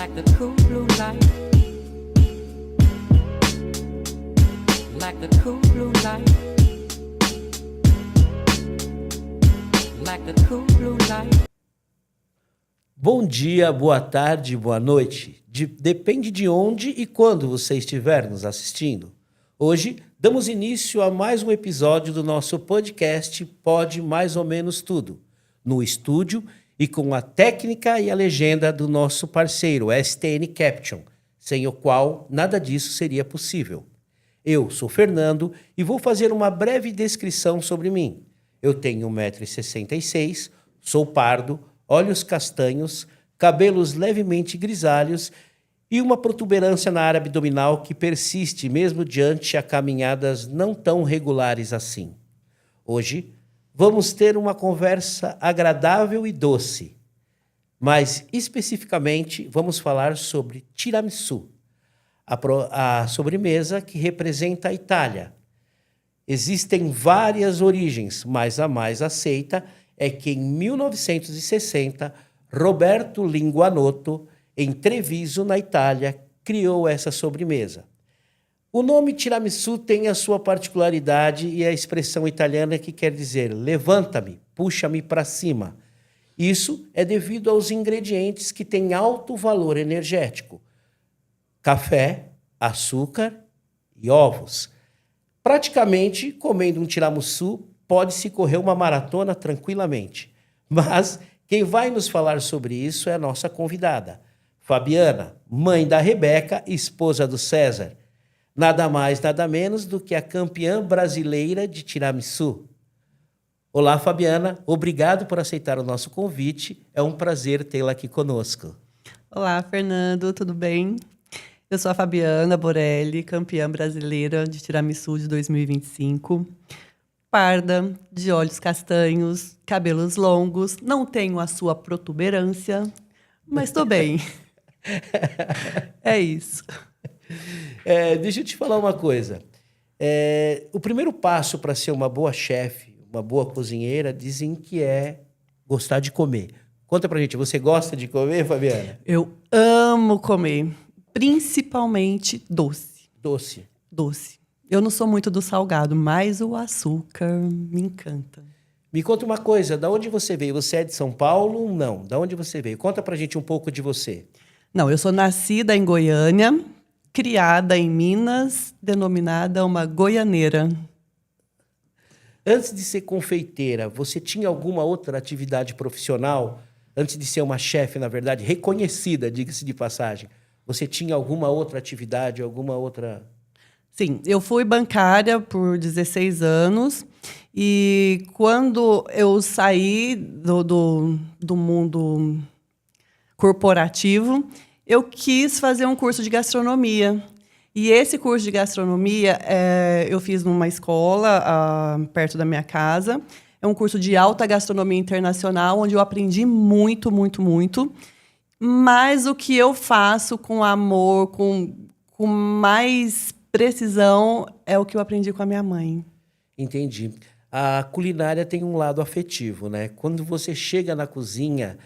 like the cool blue light, like the cool blue light, like the cool blue light. Bom dia, boa tarde, boa noite. Depende de onde e quando você estiver nos assistindo. Hoje, damos início a mais um episódio do nosso podcast Pode Mais ou Menos Tudo, no estúdio e com a técnica e a legenda do nosso parceiro STN Caption, sem o qual nada disso seria possível. Eu sou Fernando e vou fazer uma breve descrição sobre mim. Eu tenho 1,66 m, sou pardo, olhos castanhos, cabelos levemente grisalhos e uma protuberância na área abdominal que persiste mesmo diante a caminhadas não tão regulares assim. Hoje vamos ter uma conversa agradável e doce, mas especificamente vamos falar sobre tiramisu, a sobremesa que representa a Itália. Existem várias origens, mas a mais aceita é que em 1960, Roberto Linguanotto, em Treviso, na Itália, criou essa sobremesa. O nome tiramisu tem a sua particularidade e a expressão italiana que quer dizer levanta-me, puxa-me para cima. Isso é devido aos ingredientes que têm alto valor energético: café, açúcar e ovos. Praticamente, comendo um tiramisu, pode-se correr uma maratona tranquilamente. Mas quem vai nos falar sobre isso é a nossa convidada, Fabiana, mãe da Rebeca, esposa do César. Nada mais, nada menos do que a campeã brasileira de tiramisu. Olá, Fabiana. Obrigado por aceitar o nosso convite. É um prazer tê-la aqui conosco. Olá, Fernando. Tudo bem? Eu sou a Fabiana Borelli, campeã brasileira de tiramisu de 2025. Parda, de olhos castanhos, cabelos longos. Não tenho a sua protuberância, mas estou bem. É isso. Deixa eu te falar uma coisa. O primeiro passo para ser uma boa chefe, uma boa cozinheira, dizem que é gostar de comer. Conta pra gente, você gosta de comer, Fabiana? Eu amo comer, principalmente doce. Doce. Doce. Eu não sou muito do salgado, mas o açúcar me encanta. Me conta uma coisa, da onde você veio? Você é de São Paulo? Não. Da onde você veio? Conta pra gente um pouco de você. Não, eu sou nascida em Goiânia, criada em Minas, denominada uma goianeira. Antes de ser confeiteira, você tinha alguma outra atividade profissional? Antes de ser uma chefe, na verdade, reconhecida, diga-se de passagem. Você tinha alguma outra atividade, alguma outra... Sim, eu fui bancária por 16 anos e quando eu saí do mundo corporativo, eu quis fazer um curso de gastronomia. E esse curso de gastronomia eu fiz numa escola perto da minha casa. É um curso de alta gastronomia internacional, onde eu aprendi muito, muito, muito. Mas o que eu faço com amor, com mais precisão, é o que eu aprendi com a minha mãe. Entendi. A culinária tem um lado afetivo, né? Quando você chega na cozinha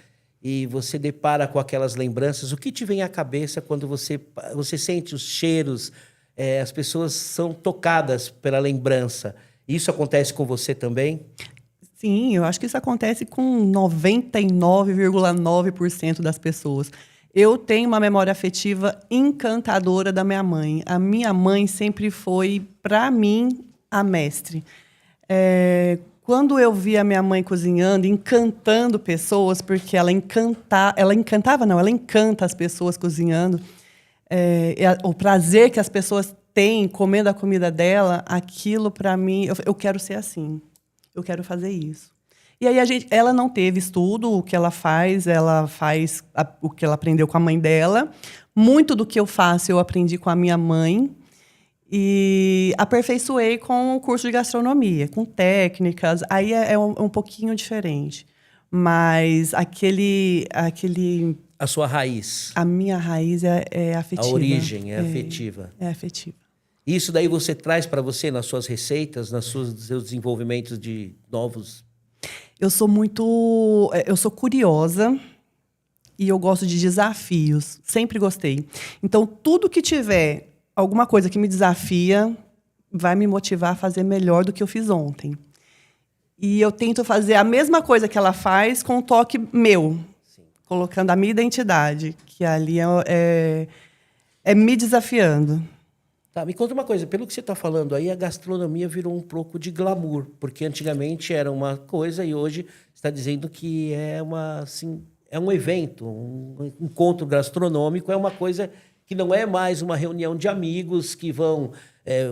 e você depara com aquelas lembranças, o que te vem à cabeça quando você sente os cheiros, as pessoas são tocadas pela lembrança? Isso acontece com você também? Sim, eu acho que isso acontece com 99,9% das pessoas. Eu tenho uma memória afetiva encantadora da minha mãe. A minha mãe sempre foi, para mim, a mestre. Quando eu via minha mãe cozinhando, encantando pessoas, porque ela encanta as pessoas cozinhando. O prazer que as pessoas têm comendo a comida dela, aquilo, para mim, eu quero ser assim. Eu quero fazer isso. E aí ela não teve estudo, o que ela faz o que ela aprendeu com a mãe dela. Muito do que eu faço eu aprendi com a minha mãe e aperfeiçoei com o curso de gastronomia, com técnicas. Aí é um pouquinho diferente. Mas A sua raiz. A minha raiz é afetiva. A origem é afetiva. É afetiva. Isso daí você traz para você nas suas receitas, nos seus desenvolvimentos de novos... Eu sou curiosa e eu gosto de desafios. Sempre gostei. Então, tudo que tiver alguma coisa que me desafia vai me motivar a fazer melhor do que eu fiz ontem. E eu tento fazer a mesma coisa que ela faz com um toque meu, colocando a minha identidade, que ali é me desafiando. Tá, me conta uma coisa, pelo que você está falando aí, a gastronomia virou um pouco de glamour, porque antigamente era uma coisa e hoje você está dizendo que é um evento, um encontro gastronômico, é uma coisa que não é mais uma reunião de amigos que vão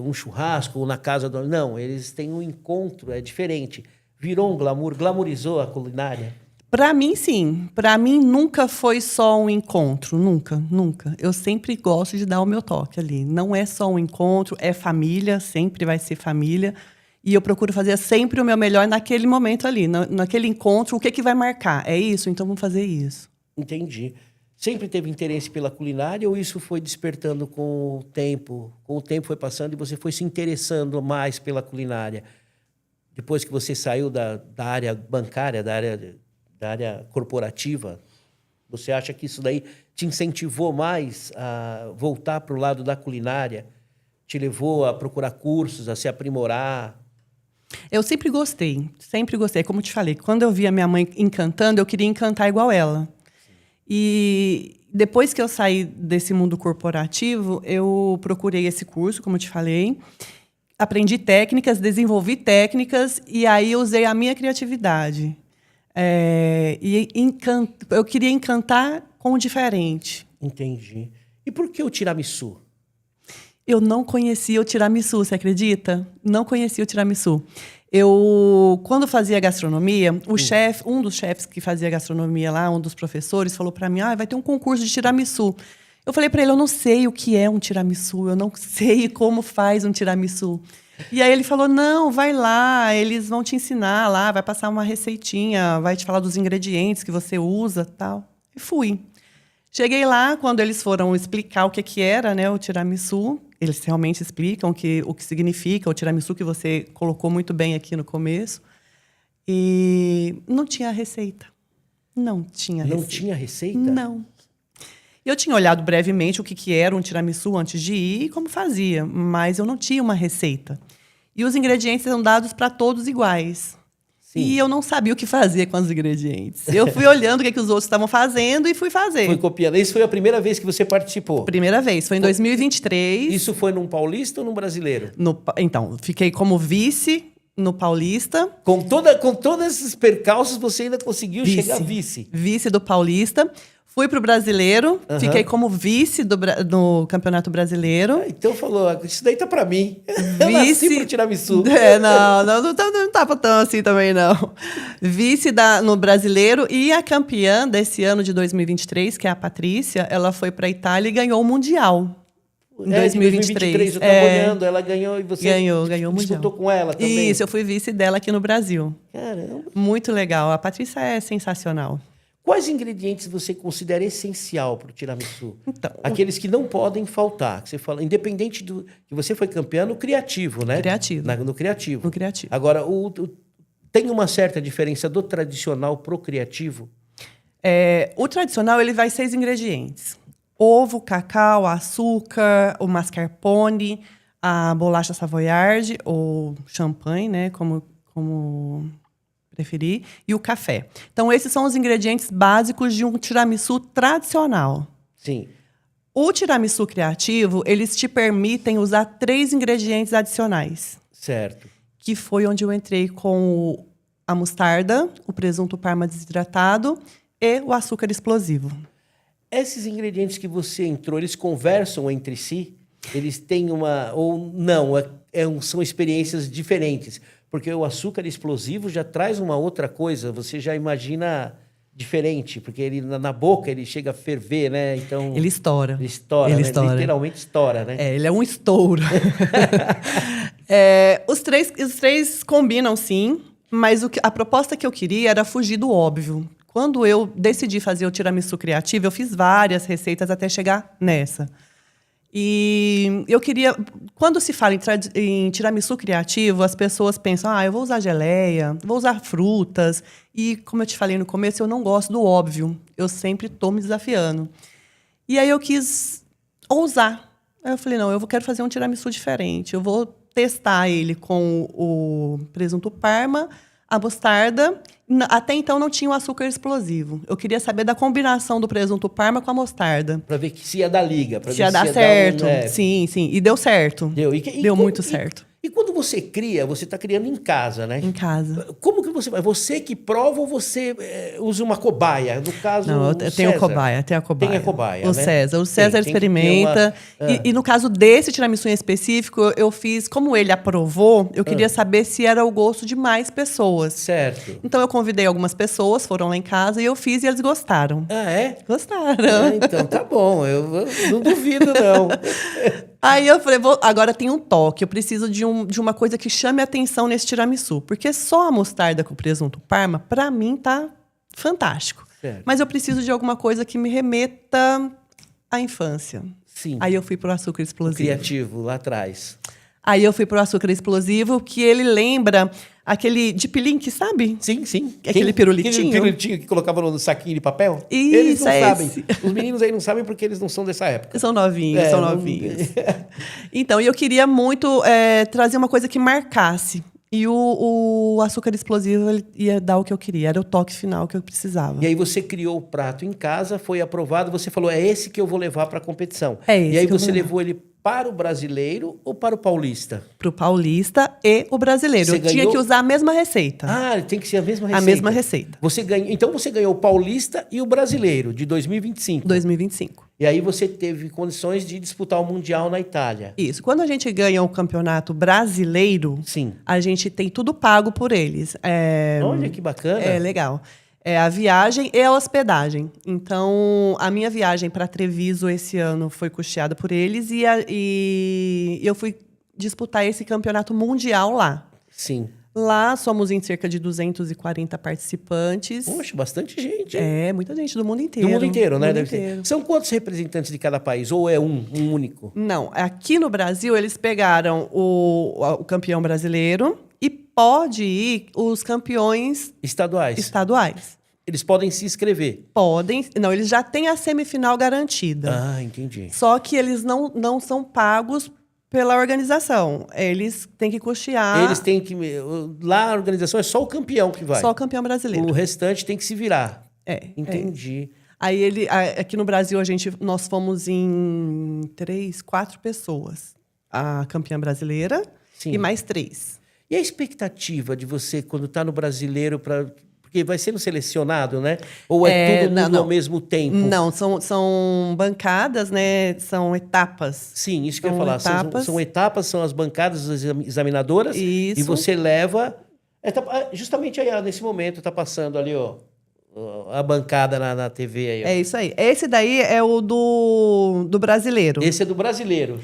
um churrasco ou na casa do... Não, eles têm um encontro, é diferente. Virou um glamour, glamourizou a culinária? Para mim, sim. Para mim, nunca foi só um encontro. Nunca, nunca. Eu sempre gosto de dar o meu toque ali. Não é só um encontro, é família, sempre vai ser família. E eu procuro fazer sempre o meu melhor naquele momento ali. Naquele encontro, o que vai marcar? É isso? Então, vamos fazer isso. Entendi. Sempre teve interesse pela culinária ou isso foi despertando com o tempo? Com o tempo foi passando e você foi se interessando mais pela culinária? Depois que você saiu da área bancária, da área corporativa, você acha que isso daí te incentivou mais a voltar para o lado da culinária? Te levou a procurar cursos, a se aprimorar? Eu sempre gostei. Como eu te falei, quando eu via minha mãe encantando, eu queria encantar igual ela. E depois que eu saí desse mundo corporativo, eu procurei esse curso, como eu te falei, aprendi técnicas, desenvolvi técnicas e aí eu usei a minha criatividade. Eu queria encantar com o diferente. Entendi. E por que o tiramisu? Eu não conhecia o tiramisu, você acredita? Não conhecia o tiramisu. Quando fazia gastronomia, um dos chefes que fazia gastronomia lá, um dos professores, falou para mim, vai ter um concurso de tiramisu. Eu falei para ele, eu não sei o que é um tiramisu, eu não sei como faz um tiramisu. E aí ele falou, não, vai lá, eles vão te ensinar lá, vai passar uma receitinha, vai te falar dos ingredientes que você usa, tal. E fui. Cheguei lá, quando eles foram explicar o que era, né, o tiramisu, eles realmente explicam o que significa o tiramisu, que você colocou muito bem aqui no começo. E não tinha receita. Não tinha receita. Não tinha receita? Não. Eu tinha olhado brevemente o que era um tiramisu antes de ir e como fazia, mas eu não tinha uma receita. E os ingredientes eram dados para todos iguais. Sim. E eu não sabia o que fazer com os ingredientes. Eu fui olhando o que os outros estavam fazendo e fui fazer. Foi copiando. Isso foi a primeira vez que você participou? Primeira vez. Foi em 2023. Isso foi num paulista ou num brasileiro? Então, fiquei como vice no paulista. Com todos esses percalços, você ainda conseguiu chegar vice? Vice do paulista. Fui para o brasileiro, fiquei como vice do Campeonato Brasileiro. Então falou, isso daí tá para mim. Eu nasci pro tiramisu. Não tava tão assim também, não. Vice no Brasileiro e a campeã desse ano de 2023, que é a Patrícia, ela foi para a Itália e ganhou o Mundial. Em 2023. Eu tava olhando, ela ganhou e você ganhou o Mundial. Disputou com ela também. Isso, eu fui vice dela aqui no Brasil. Caramba. Muito legal. A Patrícia é sensacional. Quais ingredientes você considera essencial para o tiramisu? Então, aqueles que não podem faltar. Que você fala, independente do que você foi campeã no criativo, né? Criativo. No criativo. No criativo. Agora, tem uma certa diferença do tradicional pro criativo? O tradicional ele vai 6 ingredientes: ovo, cacau, açúcar, o mascarpone, a bolacha savoyarde ou champanhe, né? Como preferir, e o café. Então, esses são os ingredientes básicos de um tiramisu tradicional. Sim. O tiramisu criativo, eles te permitem usar 3 ingredientes adicionais. Certo. Que foi onde eu entrei com a mostarda, o presunto parma desidratado e o açúcar explosivo. Esses ingredientes que você entrou, eles conversam entre si? Eles têm uma... Ou não, são experiências diferentes? Porque o açúcar explosivo já traz uma outra coisa, você já imagina diferente, porque ele na boca ele chega a ferver, né? Então ele estoura. Ele estoura, ele né? estoura. Literalmente estoura, né? Ele é um estouro. Os três combinam, sim, mas a proposta que eu queria era fugir do óbvio. Quando eu decidi fazer o tiramisu criativo, eu fiz várias receitas até chegar nessa. E eu queria... Quando se fala em tiramisu criativo, as pessoas pensam, eu vou usar geleia, vou usar frutas. E, como eu te falei no começo, eu não gosto do óbvio. Eu sempre estou me desafiando. E aí eu quis ousar. Aí eu falei, não, eu quero fazer um tiramisu diferente. Eu vou testar ele com o presunto Parma, a mostarda. Até então não tinha o açúcar explosivo. Eu queria saber da combinação do presunto Parma com a mostarda. Para ver que se ia dar liga. Pra Se ver ia dar se certo. dar Sim. E deu certo. Deu. Deu muito certo. E quando você cria, você está criando em casa, né? Em casa. Como que você faz? Você que prova ou você usa uma cobaia? No caso, Não, eu tenho a cobaia. Tem a cobaia, o né? César. O César Tem que ter experimenta. uma... E no caso desse tiramisu em específico, eu fiz... Como ele aprovou, eu queria saber se era o gosto de mais pessoas. Certo. Então, eu convidei algumas pessoas, foram lá em casa, e eu fiz e eles gostaram. Ah, é? Gostaram. Então tá bom. Eu não duvido, não. Aí eu falei, agora tem um toque. Eu preciso de uma coisa que chame a atenção nesse tiramisu. Porque só a mostarda com presunto Parma, pra mim, tá fantástico. Certo. Mas eu preciso de alguma coisa que me remeta à infância. Sim. Aí eu fui pro açúcar explosivo. Criativo, lá atrás. Aí eu fui pro açúcar explosivo, que ele lembra aquele Deep Link, sabe? Sim. Aquele pirulitinho? Aquele pirulitinho que colocava no saquinho de papel? Isso, Eles não sabem. esse. Os meninos aí não sabem porque eles não são dessa época. São novinhos, É, são não- novinhos. Então, e eu queria muito trazer uma coisa que marcasse. E o açúcar explosivo ele ia dar o que eu queria. Era o toque final que eu precisava. E aí você criou o prato em casa, foi aprovado, você falou, é esse que eu vou levar para a competição. É esse E aí que eu você vou levou ele para o brasileiro ou para o paulista? Pro paulista e o brasileiro. Você Eu tinha ganhou- que usar a mesma receita. Ah, tem que ser a mesma receita. A mesma receita. Você ganhou, então você ganhou o paulista e o brasileiro de 2025. 2025. E aí você teve condições de disputar o Mundial na Itália. Isso. Quando a gente ganha o campeonato brasileiro, Sim. a gente tem tudo pago por eles. Olha que bacana. É legal. É a viagem e a hospedagem. Então, a minha viagem para Treviso esse ano foi custeada por eles e eu fui disputar esse campeonato mundial lá. Sim. Lá somos em cerca de 240 participantes. Poxa, bastante gente. hein? É, muita gente do mundo inteiro. Do mundo inteiro, né? Do mundo Deve ser. inteiro. São quantos representantes de cada país? Ou é um único? Não, aqui no Brasil eles pegaram o campeão brasileiro e pode ir os campeões Estaduais. estaduais. Eles podem se inscrever. Podem. Não, eles já têm a semifinal garantida. Ah, entendi. Só que eles não são pagos pela organização. Eles têm que custear Eles têm que. Lá a organização é só o campeão que vai. só o campeão brasileiro. O restante tem que se virar. É. Entendi. Aí aqui no Brasil nós fomos em 4 pessoas. A campeã brasileira Sim. e mais 3. E a expectativa de você, quando está no brasileiro, porque vai sendo selecionado, né? Ou é todo mundo ao mesmo tempo? Não, são bancadas, né? São etapas. Sim, isso que eu ia São falar. etapas. São etapas, são as bancadas examinadoras. Isso. E você leva. Justamente aí, ó, nesse momento, está passando ali, ó, a bancada na TV aí. Ó. É isso aí. Esse daí é o do brasileiro. Esse é do brasileiro.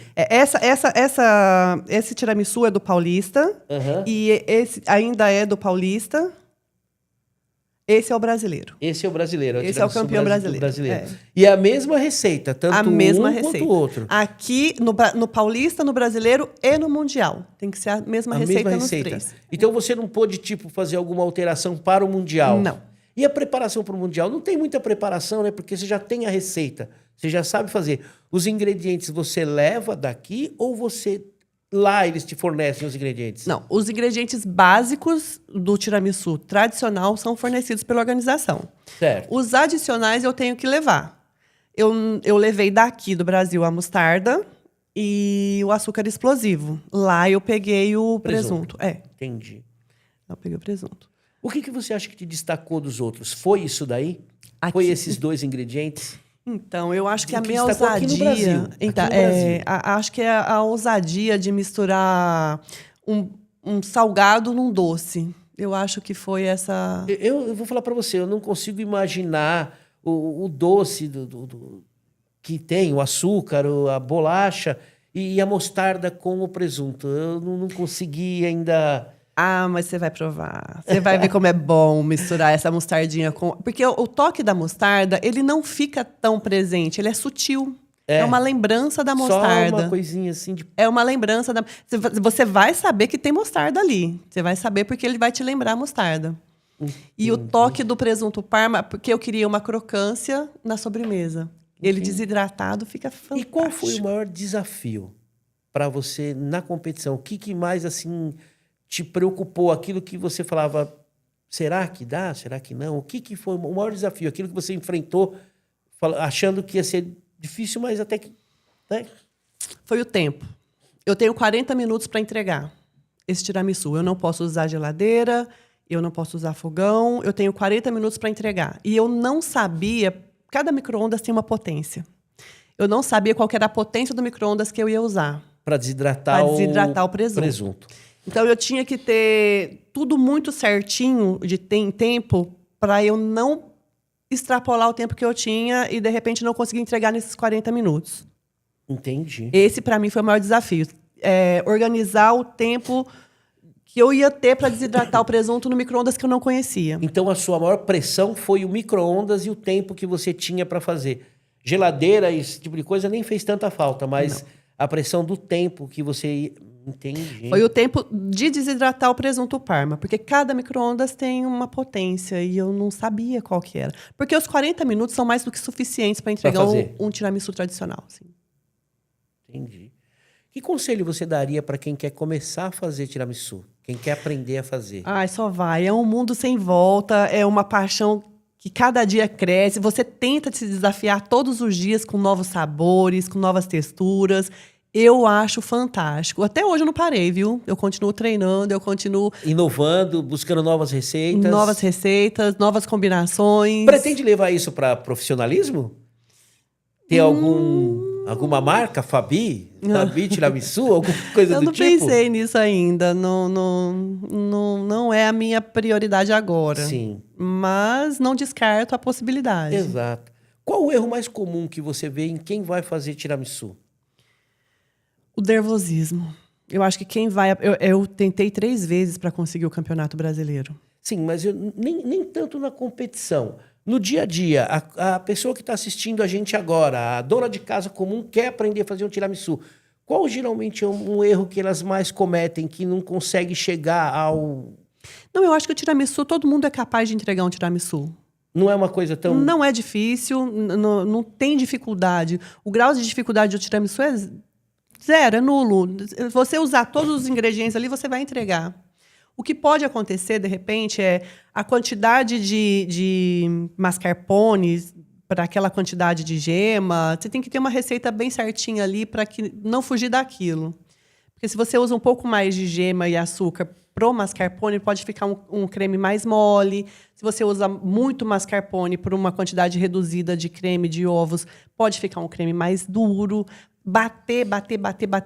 Esse tiramisu é do paulista. Aham. E esse ainda é do paulista. Esse é o brasileiro. Esse é o brasileiro. Esse é o tiramisu campeão do brasileiro. É. E a mesma receita, tanto A mesma um receita. quanto o outro. Aqui, no paulista, no brasileiro e no mundial. Tem que ser a mesma receita nos 3. Então você não pôde, tipo, fazer alguma alteração para o Mundial? Não. E a preparação para o Mundial? Não tem muita preparação, né? Porque você já tem a receita. Você já sabe fazer. Os ingredientes você leva daqui ou você... Lá eles te fornecem os ingredientes? Não, os ingredientes básicos do tiramisu tradicional são fornecidos pela organização. Certo. Os adicionais eu tenho que levar. Eu levei daqui do Brasil a mostarda e o açúcar explosivo. Lá eu peguei o presunto. Entendi. Eu peguei o presunto. O que você acha que te destacou dos outros? Foi isso daí? Aqui. Foi esses 2 ingredientes? Então, eu acho que a Que minha destacou aqui no Brasil. ousadia... Então, Aqui no Brasil. acho que é a ousadia de misturar um salgado num doce. Eu acho que foi essa... Eu vou falar para você, eu não consigo imaginar o doce que tem, o açúcar, a bolacha e a mostarda com o presunto. Eu não consegui ainda... Ah, mas você vai provar. Você vai ver como é bom misturar essa mostardinha com... Porque o toque da mostarda, ele não fica tão presente, ele é sutil. É uma lembrança da Só mostarda. uma coisinha assim de... É uma lembrança da... Você vai saber que tem mostarda ali. Você vai saber porque ele vai te lembrar a mostarda. E o toque do presunto Parma, porque eu queria uma crocância na sobremesa. Ele desidratado fica fantástico. E qual foi o maior desafio para você na competição? O que mais assim te preocupou? Aquilo que você falava, será que dá? Será que não? O que foi o maior desafio? Aquilo que você enfrentou achando que ia ser difícil, mas até que... Né? Foi o tempo. Eu tenho 40 minutos para entregar esse tiramisu. Eu não posso usar geladeira, eu não posso usar fogão, eu tenho 40 minutos para entregar. E eu não sabia... Cada micro-ondas tem uma potência. Eu não sabia qual que era a potência do micro-ondas que eu ia usar. Para desidratar o presunto. Então, eu tinha que ter tudo muito certinho em tempo para eu não extrapolar o tempo que eu tinha e, de repente, não conseguir entregar nesses 40 minutos. Entendi. Esse, para mim, foi o maior desafio. Organizar o tempo que eu ia ter para desidratar o presunto no micro-ondas que eu não conhecia. Então, a sua maior pressão foi o micro-ondas e o tempo que você tinha para fazer. Geladeira, esse tipo de coisa, nem fez tanta falta, mas a pressão do tempo que você... Entendi. Foi o tempo de desidratar o presunto Parma, porque cada micro-ondas tem uma potência e eu não sabia qual que era. Porque os 40 minutos são mais do que suficientes para entregar um tiramisu tradicional. Assim. Entendi. Que conselho você daria para quem quer começar a fazer tiramisu? Quem quer aprender a fazer? Só vai. É um mundo sem volta, é uma paixão que cada dia cresce. Você tenta se desafiar todos os dias com novos sabores, com novas texturas. Eu acho fantástico. Até hoje eu não parei, viu? Eu continuo treinando, eu continuo... Inovando, buscando novas receitas. Novas receitas, novas combinações. Pretende levar isso para profissionalismo? Tem alguma marca, Fabi Tiramisu, alguma coisa do tipo? Eu não pensei nisso ainda. Não é a minha prioridade agora. Sim. Mas não descarto a possibilidade. Exato. Qual o erro mais comum que você vê em quem vai fazer tiramisu? O nervosismo. Eu acho que quem vai... Eu tentei 3 vezes para conseguir o Campeonato Brasileiro. Sim, mas nem tanto na competição. No dia a dia, a pessoa que está assistindo a gente agora, a dona de casa comum, quer aprender a fazer um tiramisu. Qual geralmente é um erro que elas mais cometem, que não consegue chegar ao... Não, eu acho que o tiramisu, todo mundo é capaz de entregar um tiramisu. Não é uma coisa tão... Não é difícil, não tem dificuldade. O grau de dificuldade do tiramisu é 0, é nulo. Você usar todos os ingredientes ali, você vai entregar. O que pode acontecer, de repente, é a quantidade de mascarpone para aquela quantidade de gema. Você tem que ter uma receita bem certinha ali para que não fugir daquilo. Porque se você usa um pouco mais de gema e açúcar pro mascarpone, pode ficar um creme mais mole. Se você usa muito mascarpone por uma quantidade reduzida de creme de ovos, pode ficar um creme mais duro. Bater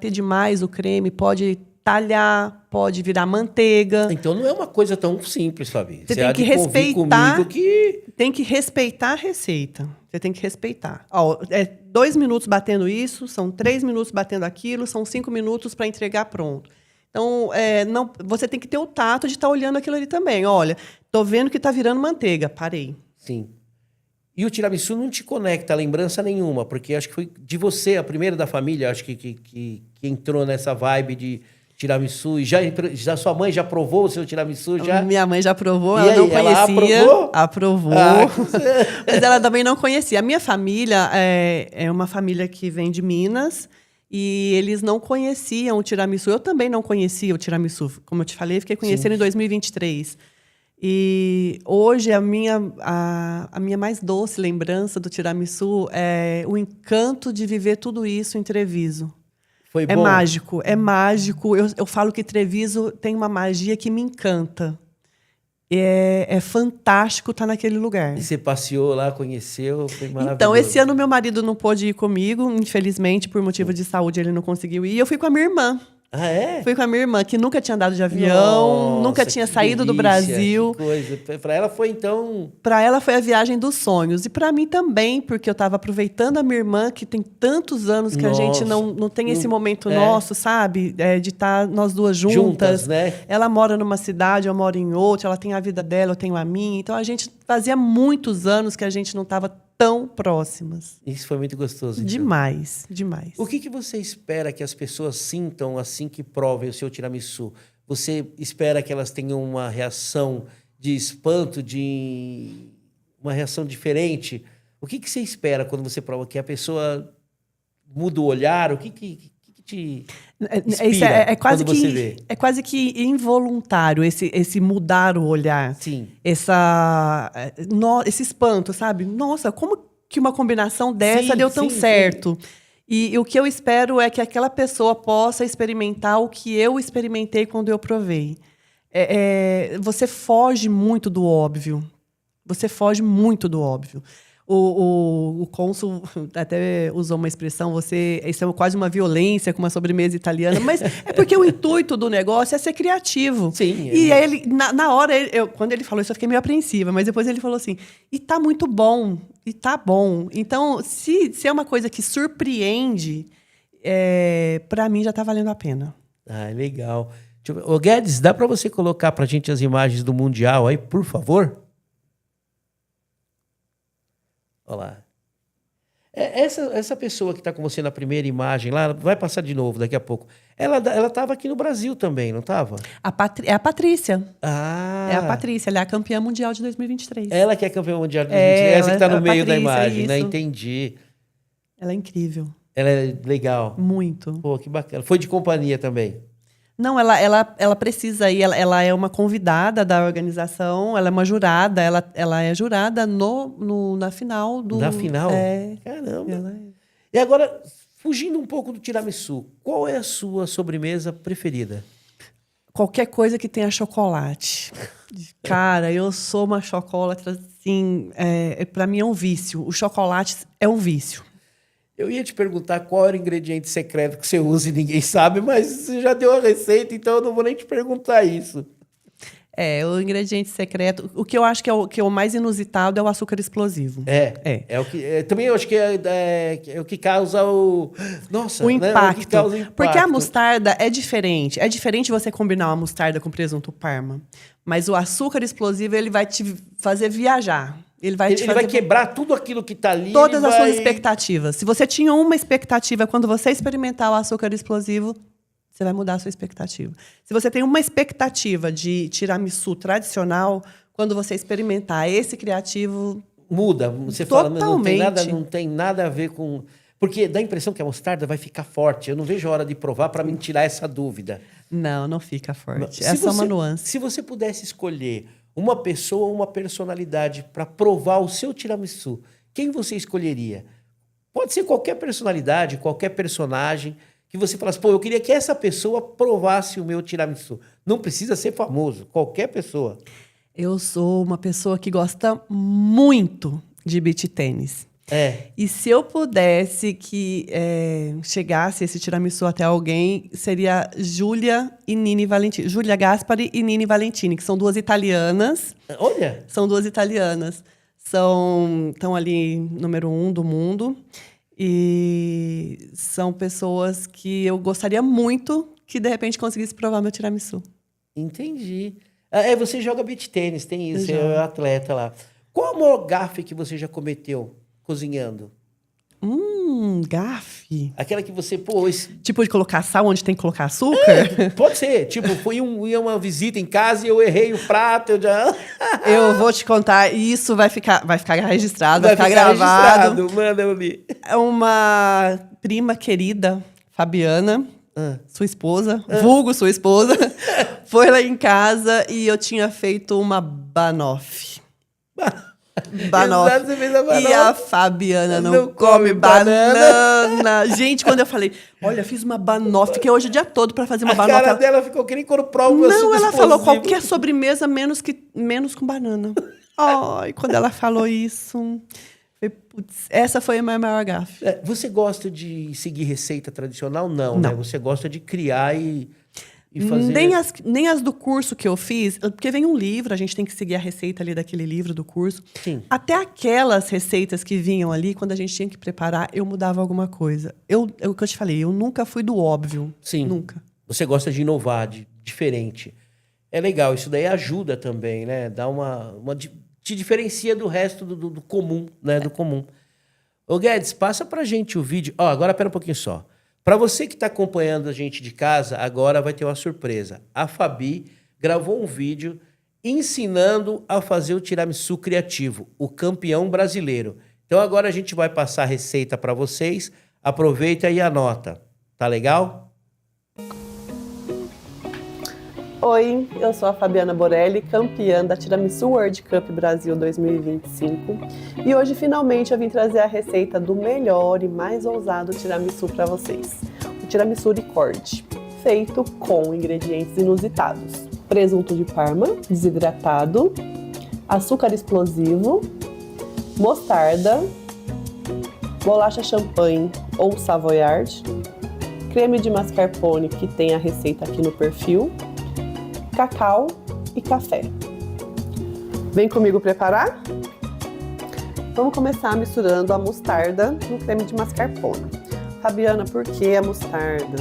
demais o creme, pode talhar, pode virar manteiga. Então não é uma coisa tão simples, Fabi. Você tem que respeitar. Tem que respeitar a receita. Você tem que respeitar. 2 minutos batendo isso, são 3 minutos batendo aquilo, são 5 minutos para entregar pronto. Então, você tem que ter o tato de estar olhando aquilo ali também. Olha, tô vendo que está virando manteiga. Parei. Sim. E o tiramisu não te conecta a lembrança nenhuma, porque acho que foi de você, a primeira da família, acho que entrou nessa vibe de tiramisu. E já sua mãe já provou o seu tiramisu? Já? Minha mãe já provou, ela não conhecia. Ela aprovou? Mas ela também não conhecia. A minha família é uma família que vem de Minas e eles não conheciam o tiramisu. Eu também não conhecia o tiramisu. Como eu te falei, fiquei conhecendo em 2023. E hoje a minha mais doce lembrança do tiramisu é o encanto de viver tudo isso em Treviso. Foi bom? É mágico. Eu falo que Treviso tem uma magia que me encanta. É fantástico estar naquele lugar. E você passeou lá, conheceu, foi maravilhoso. Então, esse ano meu marido não pôde ir comigo, infelizmente, por motivo de saúde ele não conseguiu ir. E eu fui com a minha irmã. Ah, é? Fui com a minha irmã, que nunca tinha andado de avião, nunca tinha saído do Brasil. Que coisa. Para ela foi, então... Para ela foi a viagem dos sonhos. E para mim também, porque eu estava aproveitando a minha irmã, que tem tantos anos que a gente não tem esse momento nosso, sabe? De estar nós duas juntas. Né? Ela mora numa cidade, eu moro em outra. Ela tem a vida dela, eu tenho a minha. Então, a gente fazia muitos anos que a gente não estava tão próximas. Isso foi muito gostoso. Então. Demais, demais. O que você espera que as pessoas sintam assim que provem o seu tiramisu? Você espera que elas tenham uma reação de espanto, de uma reação diferente? O que você espera quando você prova que a pessoa muda o olhar? O que te inspira quase quando você que vê? é quase que involuntário esse mudar o olhar. Sim. Esse espanto, sabe? Nossa, como que uma combinação dessa Sim, deu tão sim, certo? E o que eu espero é que aquela pessoa possa experimentar o que eu experimentei quando eu provei. Você foge muito do óbvio. Você foge muito do óbvio. O cônsul até usou uma expressão, isso é quase uma violência com uma sobremesa italiana, mas é porque o intuito do negócio é ser criativo. Sim. E aí ele, na hora, quando ele falou isso, eu fiquei meio apreensiva, mas depois ele falou assim, e tá muito bom, e tá bom. Então, se é uma coisa que surpreende, para mim já tá valendo a pena. Ah, legal. Ô, Guedes, dá para você colocar pra gente as imagens do Mundial aí, por favor? Olha lá. Essa pessoa que está com você na primeira imagem lá, vai passar de novo daqui a pouco. Ela estava aqui no Brasil também, não estava? É a Patrícia. Ah. É a Patrícia, ela é a campeã mundial de 2023. Ela que é campeã mundial de 2023. Essa que está no meio da imagem, isso. né? Entendi. Ela é incrível. Ela é legal. Muito. Pô, que bacana. Foi de companhia também. Não, ela precisa ir, ela é uma convidada da organização, ela é uma jurada, ela é jurada na final do... Na final? Caramba. E agora, fugindo um pouco do tiramisu, qual é a sua sobremesa preferida? Qualquer coisa que tenha chocolate. Cara, eu sou uma chocolatra, assim, para mim é um vício. O chocolate é um vício. Eu ia te perguntar qual era o ingrediente secreto que você usa e ninguém sabe, mas você já deu a receita, então eu não vou nem te perguntar isso. O ingrediente secreto... O que eu acho que é o mais inusitado é o açúcar explosivo. É o que... também eu acho que é o que causa o... Nossa, o impacto. O que causa o impacto. Porque a mostarda é diferente. É diferente você combinar uma mostarda com presunto Parma. Mas o açúcar explosivo, ele vai te fazer viajar. Ele vai quebrar tudo aquilo que está ali. Todas as suas expectativas. Se você tinha uma expectativa, quando você experimentar o açúcar explosivo, você vai mudar a sua expectativa. Se você tem uma expectativa de tiramisu tradicional, quando você experimentar esse criativo... Muda. Você totalmente. Fala, não tem nada a ver com... Porque dá a impressão que a mostarda vai ficar forte. Eu não vejo a hora de provar para me tirar essa dúvida. Não fica forte. É só uma nuance. Se você pudesse escolher uma pessoa ou uma personalidade para provar o seu tiramisu, quem você escolheria? Pode ser qualquer personalidade, qualquer personagem, que você falasse, eu queria que essa pessoa provasse o meu tiramisu. Não precisa ser famoso, qualquer pessoa. Eu sou uma pessoa que gosta muito de beach tênis. E se eu pudesse que chegasse esse tiramisu até alguém, seria Júlia e Nini Valentini. Júlia Gaspari e Nini Valentini, que são duas italianas. Olha! São duas italianas. Estão ali número 1 do mundo. E são pessoas que eu gostaria muito que, de repente, conseguisse provar meu tiramisu. Entendi. Você joga beach tênis, tem isso, você é atleta lá. Qual a maior gafe que você já cometeu cozinhando? Gafe. Aquela que você, Tipo de colocar sal onde tem que colocar açúcar? Pode ser. Tipo, ia uma visita em casa e eu errei o prato. Eu vou te contar, e isso vai ficar registrado, vai ficar gravado. Manda, Babi. É uma prima querida, Fabiana, sua esposa, vulgo sua esposa, foi lá em casa e eu tinha feito uma banoffee. Exato, você fez a banoffee. E a Fabiana não come banana. Gente, quando eu falei, olha, fiz uma banoffee, fiquei hoje o dia todo para fazer uma banoffee. A cara dela ficou que nem quando prova. Não, ela falou qualquer sobremesa menos com banana. Ai, quando ela falou isso, essa foi a minha maior gafe. Você gosta de seguir receita tradicional? Não, né? Você gosta de criar e fazer... Nem as do curso que eu fiz, porque vem um livro, a gente tem que seguir a receita ali daquele livro do curso. Sim. Até aquelas receitas que vinham ali, quando a gente tinha que preparar, eu mudava alguma coisa. O que eu te falei, eu nunca fui do óbvio. Sim. Nunca. Você gosta de inovar, diferente. É legal, isso daí ajuda também, né? Dá te diferencia do resto do comum, né? Do comum. Ô Guedes, passa pra gente o vídeo. Ó, agora pera um pouquinho só. Para você que está acompanhando a gente de casa, agora vai ter uma surpresa. A Fabi gravou um vídeo ensinando a fazer o tiramisu criativo, o campeão brasileiro. Então agora a gente vai passar a receita para vocês. Aproveita e anota. Tá legal? Oi, eu sou a Fabiana Borelli, campeã da Tiramisu World Cup Brasil 2025. E hoje, finalmente, eu vim trazer a receita do melhor e mais ousado tiramisu para vocês. O tiramisu de corte, feito com ingredientes inusitados. Presunto de Parma, desidratado, açúcar explosivo, mostarda, bolacha champanhe ou savoyard, creme de mascarpone, que tem a receita aqui no perfil, cacau e café. Vem comigo preparar? Vamos começar misturando a mostarda no creme de mascarpone. Fabiana, por que a mostarda?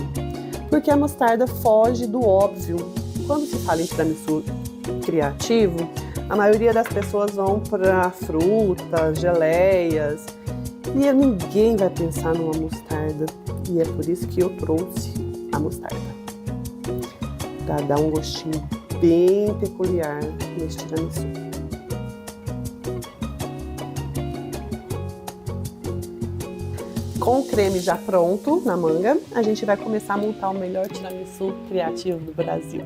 Porque a mostarda foge do óbvio. Quando se fala em tiramisu criativo, a maioria das pessoas vão para frutas, geleias, e ninguém vai pensar numa mostarda. E é por isso que eu trouxe a mostarda, para dar um gostinho bem peculiar nesse tiramisu. Com o creme já pronto na manga, a gente vai começar a montar o melhor tiramisu criativo do Brasil.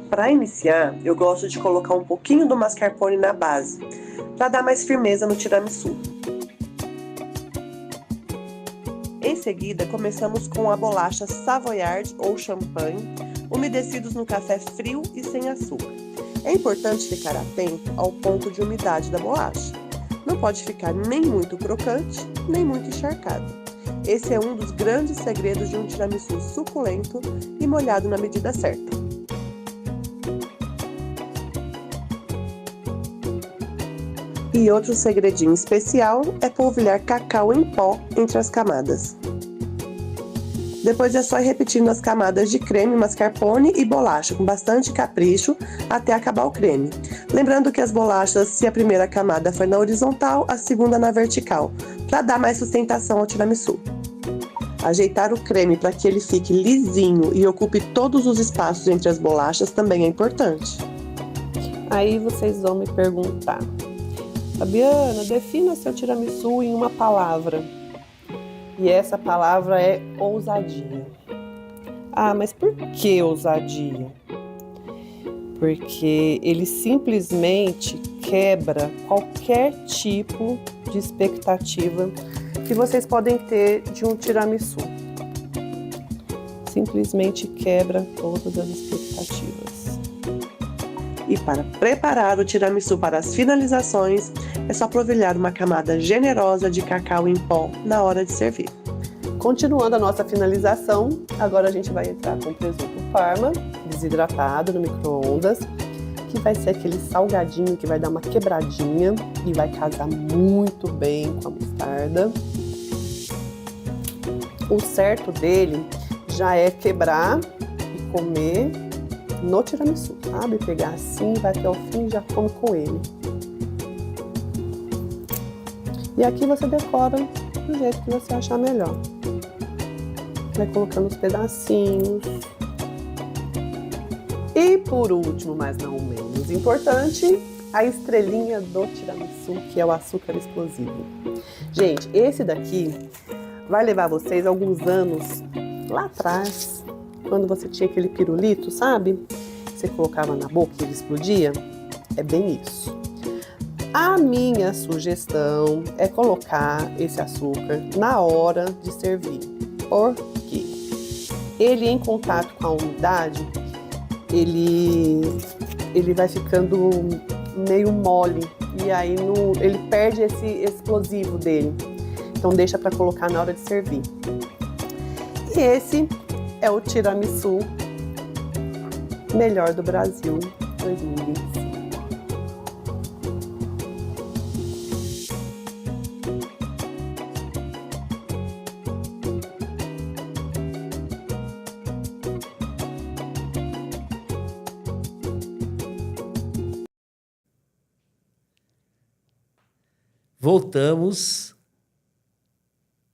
Para iniciar, eu gosto de colocar um pouquinho do mascarpone na base, para dar mais firmeza no tiramisu. Em seguida, começamos com a bolacha savoyard ou champanhe, umedecidos no café frio e sem açúcar. É importante ficar atento ao ponto de umidade da bolacha. Não pode ficar nem muito crocante, nem muito encharcado. Esse é um dos grandes segredos de um tiramisu suculento e molhado na medida certa. E outro segredinho especial é polvilhar cacau em pó entre as camadas. Depois é só ir repetindo as camadas de creme, mascarpone e bolacha com bastante capricho até acabar o creme. Lembrando que as bolachas, se a primeira camada for na horizontal, a segunda na vertical, para dar mais sustentação ao tiramisu. Ajeitar o creme para que ele fique lisinho e ocupe todos os espaços entre as bolachas também é importante. Aí vocês vão me perguntar: Fabiana, defina seu tiramisu em uma palavra. E essa palavra é ousadia. Ah, mas por que ousadia? Porque ele simplesmente quebra qualquer tipo de expectativa que vocês podem ter de um tiramisu. Simplesmente quebra todas as expectativas. E para preparar o tiramisu para as finalizações, é só polvilhar uma camada generosa de cacau em pó na hora de servir. Continuando a nossa finalização, agora a gente vai entrar com presunto Parma, desidratado no micro-ondas, que vai ser aquele salgadinho que vai dar uma quebradinha e vai casar muito bem com a mostarda. O certo dele já é quebrar e comer no tiramisu, sabe? Pegar assim, vai até o fim e já come com ele. E aqui você decora do jeito que você achar melhor. Vai colocando os pedacinhos. E por último, mas não menos importante, a estrelinha do tiramisu, que é o açúcar explosivo. Gente, esse daqui vai levar vocês alguns anos lá atrás, quando você tinha aquele pirulito, sabe? Você colocava na boca e ele explodia. É bem isso. A minha sugestão é colocar esse açúcar na hora de servir. Por quê? Ele em contato com a umidade, ele vai ficando meio mole e aí ele perde esse explosivo dele. Então deixa para colocar na hora de servir. E esse é o tiramisu melhor do Brasil 2025.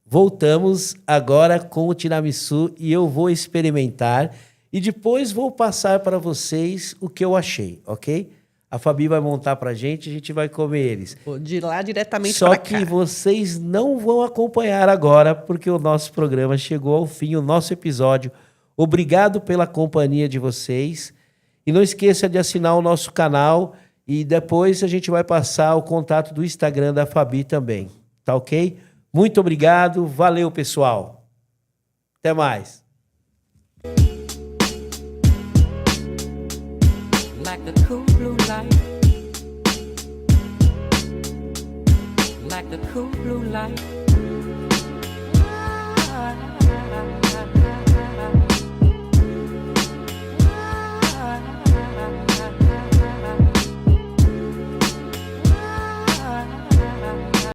Voltamos agora com o tiramisu e eu vou experimentar e depois vou passar para vocês o que eu achei, ok? A Fabi vai montar pra gente, a gente vai comer eles. Vou de lá diretamente Só para que cá. vocês não vão acompanhar agora, porque o nosso programa chegou ao fim, o nosso episódio. Obrigado pela companhia de vocês. E não esqueça de assinar o nosso canal e depois a gente vai passar o contato do Instagram da Fabi também. Tá ok? Muito obrigado. Valeu, pessoal. Até mais. like the cool blue light, like the cool blue light.